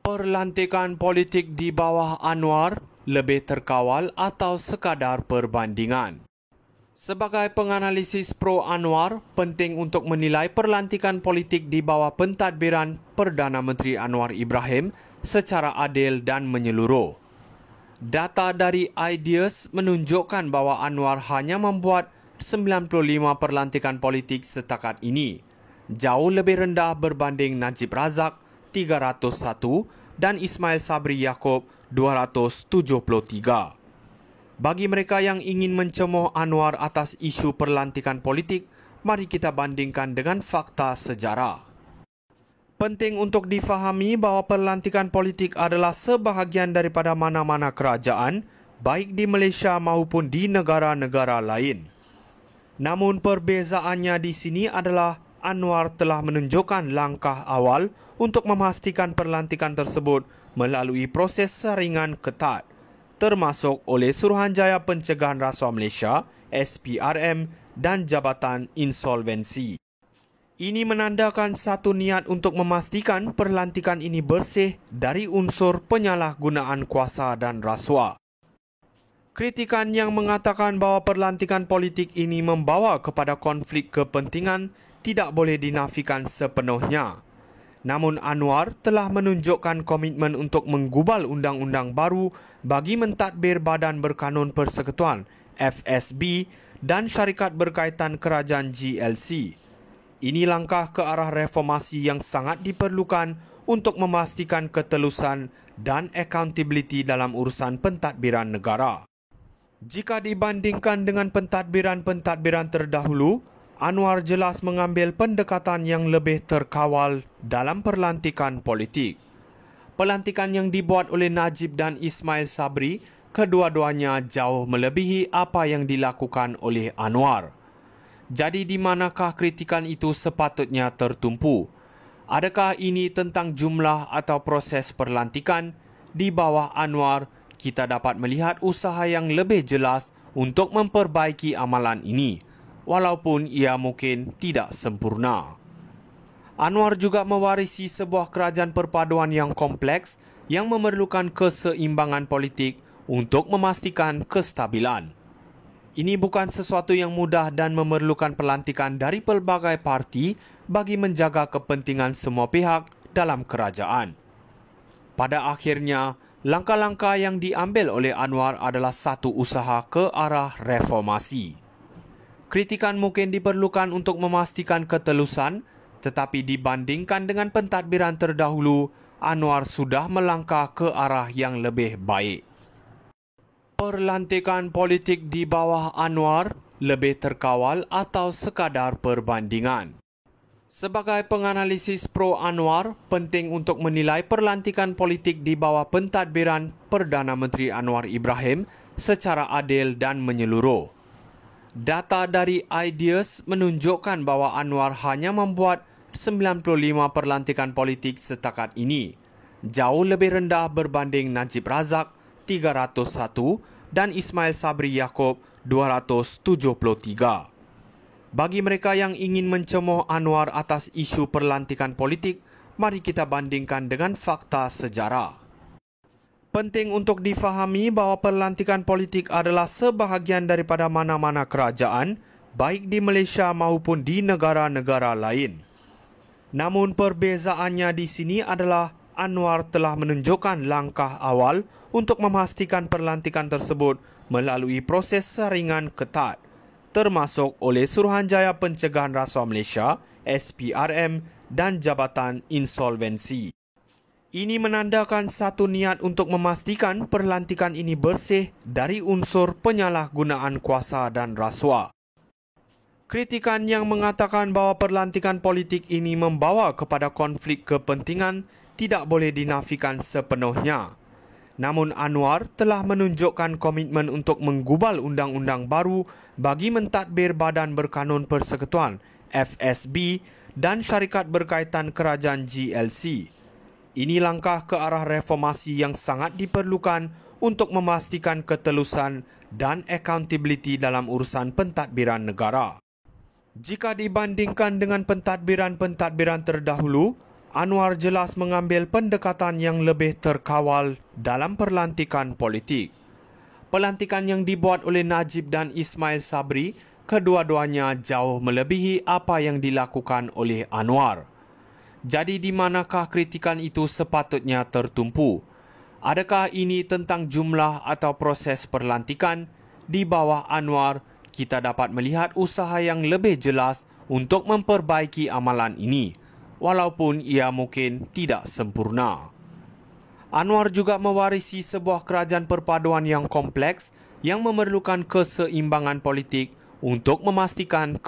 Perlantikan politik di bawah Anwar lebih terkawal atau sekadar perbandingan? Sebagai penganalisis pro Anwar, penting untuk menilai perlantikan politik di bawah pentadbiran Perdana Menteri Anwar Ibrahim secara adil dan menyeluruh. Data dari Ideas menunjukkan bahawa Anwar hanya membuat 95 perlantikan politik setakat ini, jauh lebih rendah berbanding Najib Razak 301 dan Ismail Sabri Yaakob 273. Bagi mereka yang ingin mencemoh Anwar atas isu perlantikan politik, mari kita bandingkan dengan fakta sejarah. Penting untuk difahami bahawa perlantikan politik adalah sebahagian daripada mana-mana kerajaan, baik di Malaysia maupun di negara-negara lain. Namun perbezaannya di sini adalah Anwar telah menunjukkan langkah awal untuk memastikan perlantikan tersebut melalui proses saringan ketat, termasuk oleh Suruhanjaya Pencegahan Rasuah Malaysia, SPRM dan Jabatan Insolvensi. Ini menandakan satu niat untuk memastikan perlantikan ini bersih dari unsur penyalahgunaan kuasa dan rasuah. Kritikan yang mengatakan bahawa perlantikan politik ini membawa kepada konflik kepentingan tidak boleh dinafikan sepenuhnya. Namun Anwar telah menunjukkan komitmen untuk menggubal undang-undang baru bagi mentadbir Badan Berkanun Persekutuan FSB dan syarikat berkaitan kerajaan GLC. Ini langkah ke arah reformasi yang sangat diperlukan untuk memastikan ketelusan dan accountability dalam urusan pentadbiran negara. Jika dibandingkan dengan pentadbiran-pentadbiran terdahulu, Anwar jelas mengambil pendekatan yang lebih terkawal dalam perlantikan politik. Pelantikan yang dibuat oleh Najib dan Ismail Sabri, kedua-duanya jauh melebihi apa yang dilakukan oleh Anwar. Jadi di manakah kritikan itu sepatutnya tertumpu? Adakah ini tentang jumlah atau proses perlantikan? Di bawah Anwar, kita dapat melihat usaha yang lebih jelas untuk memperbaiki amalan ini, walaupun ia mungkin tidak sempurna. Anwar juga mewarisi sebuah kerajaan perpaduan yang kompleks yang memerlukan keseimbangan politik untuk memastikan kestabilan. Ini bukan sesuatu yang mudah dan memerlukan pelantikan dari pelbagai parti bagi menjaga kepentingan semua pihak dalam kerajaan. Pada akhirnya, langkah-langkah yang diambil oleh Anwar adalah satu usaha ke arah reformasi. Kritikan mungkin diperlukan untuk memastikan ketelusan, tetapi dibandingkan dengan pentadbiran terdahulu, Anwar sudah melangkah ke arah yang lebih baik. Perlantikan politik di bawah Anwar lebih terkawal atau sekadar perbandingan? Sebagai penganalisis pro Anwar, penting untuk menilai perlantikan politik di bawah pentadbiran Perdana Menteri Anwar Ibrahim secara adil dan menyeluruh. Data dari Ideas menunjukkan bahawa Anwar hanya membuat 95 perlantikan politik setakat ini, jauh lebih rendah berbanding Najib Razak 301 dan Ismail Sabri Yaakob 273. Bagi mereka yang ingin mencemoh Anwar atas isu perlantikan politik, mari kita bandingkan dengan fakta sejarah. Penting untuk difahami bahawa perlantikan politik adalah sebahagian daripada mana-mana kerajaan, baik di Malaysia maupun di negara-negara lain. Namun perbezaannya di sini adalah Anwar telah menunjukkan langkah awal untuk memastikan perlantikan tersebut melalui proses saringan ketat, termasuk oleh Suruhanjaya Pencegahan Rasuah Malaysia, SPRM dan Jabatan Insolvensi. Ini menandakan satu niat untuk memastikan perlantikan ini bersih dari unsur penyalahgunaan kuasa dan rasuah. Kritikan yang mengatakan bahawa perlantikan politik ini membawa kepada konflik kepentingan tidak boleh dinafikan sepenuhnya. Namun Anwar telah menunjukkan komitmen untuk menggubal undang-undang baru bagi mentadbir Badan Berkanun Persekutuan FSB dan syarikat berkaitan kerajaan GLC. Ini langkah ke arah reformasi yang sangat diperlukan untuk memastikan ketelusan dan accountability dalam urusan pentadbiran negara. Jika dibandingkan dengan pentadbiran-pentadbiran terdahulu, Anwar jelas mengambil pendekatan yang lebih terkawal dalam perlantikan politik. Pelantikan yang dibuat oleh Najib dan Ismail Sabri, kedua-duanya jauh melebihi apa yang dilakukan oleh Anwar. Jadi di manakah kritikan itu sepatutnya tertumpu? Adakah ini tentang jumlah atau proses perlantikan? Di bawah Anwar, kita dapat melihat usaha yang lebih jelas untuk memperbaiki amalan ini, walaupun ia mungkin tidak sempurna. Anwar juga mewarisi sebuah kerajaan perpaduan yang kompleks yang memerlukan keseimbangan politik untuk memastikan